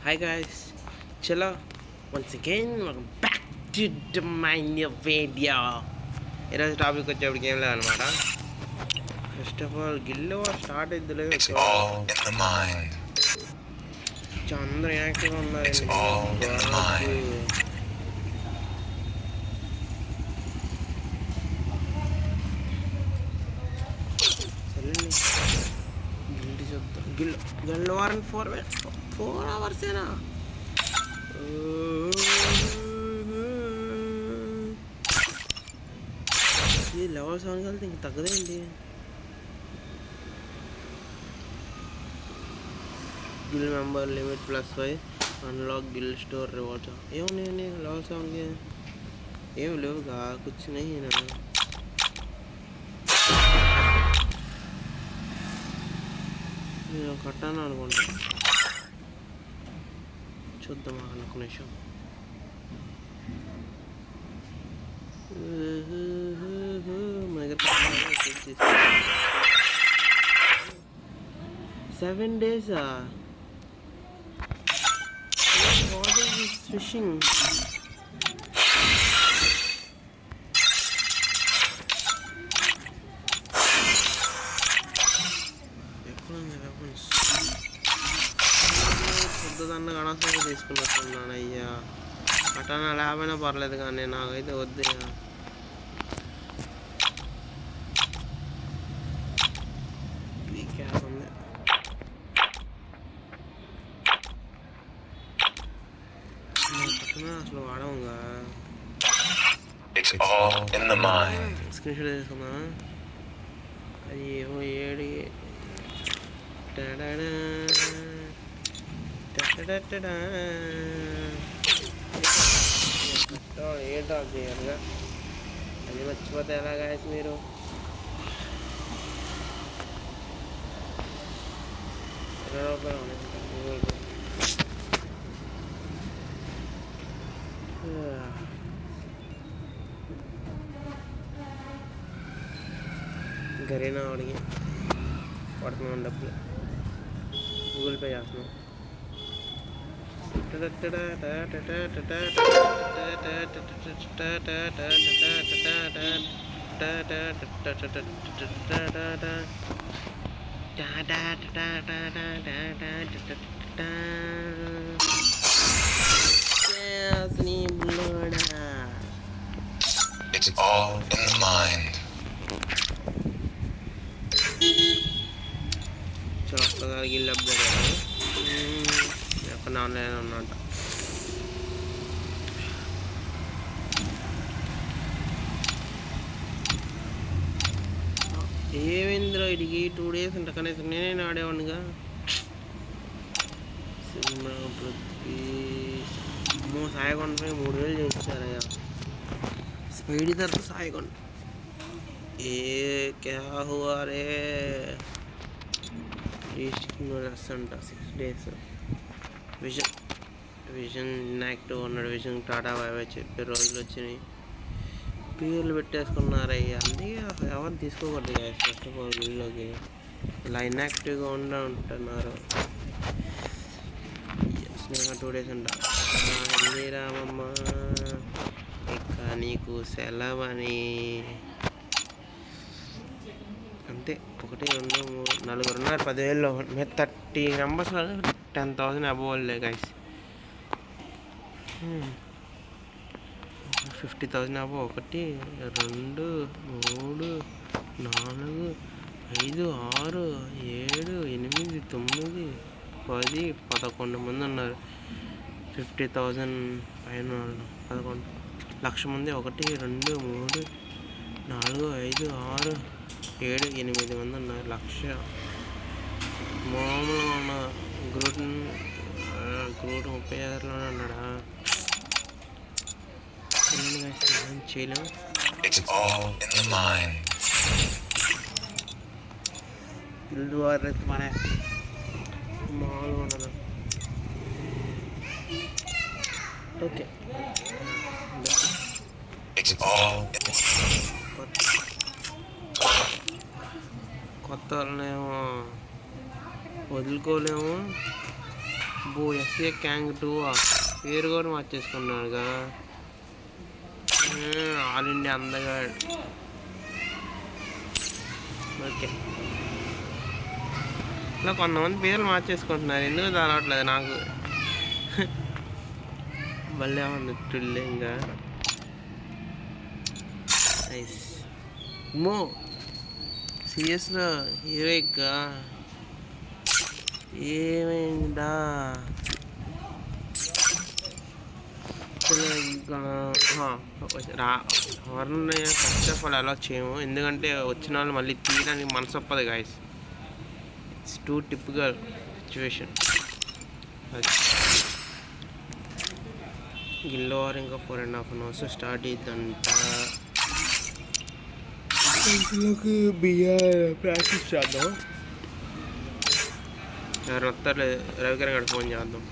Hi guys, chalo. Once again, welcome back to my new video. ఈరోజు topic వచ్చేప్పుడు game లేదనమాట. First of all గిల్లు start అయింది లేదు. అందరూ యాక్టివ్గా ఉన్నారు. గిల్లు చూద్దాం. గిల్లు వారం 4 అవర్సేనా? ఇది లెవెల్ 7 కలితే ఇంక తగ్గదేంటి? Guild member limit +5 unlock guild store rewards. ఏమున్నాయండి లెవెల్ 7కి? ఏమి లేవుగా, కూర్చున్నాయి. నేను కట్టాను అనుకుంటా, చూద్దాం ఒక నిమిషం. మన దగ్గర 7 days. What is this fishing? పెద్దదన్న గణసంగా తీసుకున్నట్టున్నాను. అయ్యా అటన్నా లేకపోయినా పర్లేదు కానీ నాకైతే వద్దు. క్యాప్ ఉంది. అసలు వాడముగా. స్క్రీన్ షాట్ తీసుకున్నా. అది ఏమో ఏడి ఏంటో చేయాలిగా, అది మర్చిపోతే ఎలాగా మీరు? ₹20 గూగుల్ పే. గరీనా అడిగి పడుతున్నాం డబ్బులు, గూగుల్ పే చేస్తున్నాం. It's all in the mind. చూస్తగా గిల్లు అప్డేట్ ఎక్కడ ఆన్లైన్ ఉన్నట. ఏమైందిరా ఇడికి 2 days అంట, కనీసం నేనే ఆడేవాడిగా. అమ్మో సాయికొండపై 3000 చేయించారయ్యా. స్పీడ్ తర్వాత సాయికొండ. ఏ క్యా హువా రే? అంట 6 days. విజన్ ఇన్యాక్టివ్ అన్నాడు. విజన్ టాటా బాయ్ చెప్పే రోజులు వచ్చినాయి. పేర్లు పెట్టేసుకున్నారయ్యా. అందుకే అసలు ఎవరు తీసుకోకూడదు కదా ఫస్ట్ ఆఫ్ ఆల్. వీళ్ళకి ఇలా ఇన్యాక్టివ్గా ఉంటున్నారు. 2 days అంట. రామమ్మ ఇక నీకు సెలవని. అంతే, 1 2 3 4 ఉన్నారు. 10,000 మీరు 30 మెంబర్స్ 10,000 అబోవ్లే గైస్. 50,000 అబో. 1 2 3 4 5 6 7 8 9 10 11 మంది ఉన్నారు. 50,000 పైన 11 లక్ష మంది. 1 2 3 4 5 6 7 8 మంది ఉన్నారు. 1,00,000 మామూలుగా ఉన్న గ్రూట్ 30,000లోనే ఉన్నాడా? చేయలేము. మన మామూలుగా ఉండదు. ఓకే, కొత్త వాళ్ళనేమో వదులుకోలేము, బో ఎస్ఏ క్యాంగ్ 2 పేరు కూడా మార్చేసుకున్నాడుగా. ఆల్ ఇండియా అందగాడు. ఓకే, ఇలా కొంతమంది పేర్లు మార్చేసుకుంటున్నారు, ఎందుకు తెలవట్లేదు నాకు. భలే ఉంది థ్రిల్లింగ్గా. నైస్. మో సిఎస్లో హీరోయిక్గా ఏమైందా? ఎవరిని ఫస్ట్ ఆఫ్ ఆల్ అలా చేయము, ఎందుకంటే వచ్చిన వాళ్ళు మళ్ళీ తీయడానికి మనసు ఒప్పదు guys. It's too typical situation. గిల్లో వారు ఇంకా 4.5 hours స్టార్ట్ అవుతుందంట. బిఆర్ ప్రాక్టీస్ చేద్దాం. ఎవరు వస్తారు? రవికిరణ్ గారికి ఫోన్ చేద్దాం.